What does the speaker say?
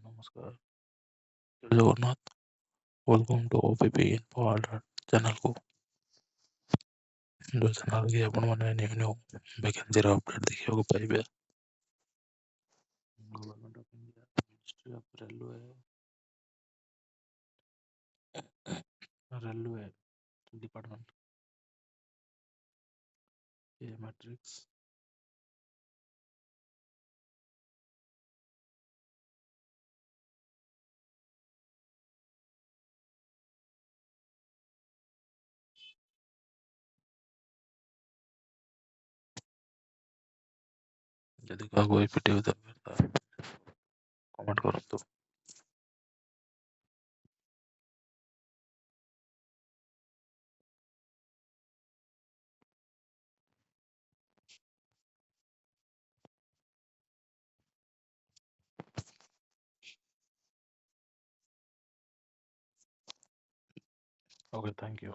नमस्कार, जय Jagannath. Welcome to OPP info channel को जो चैनल की आपण माने न्यू न्यू वैकेंसी रा अपडेट देखियो को पाइबे। Government of India ministry of railway department ये मैट्रिक्स यदि का कोई पीटीओ दरकार कमेंट करो तो ओके थैंक यू।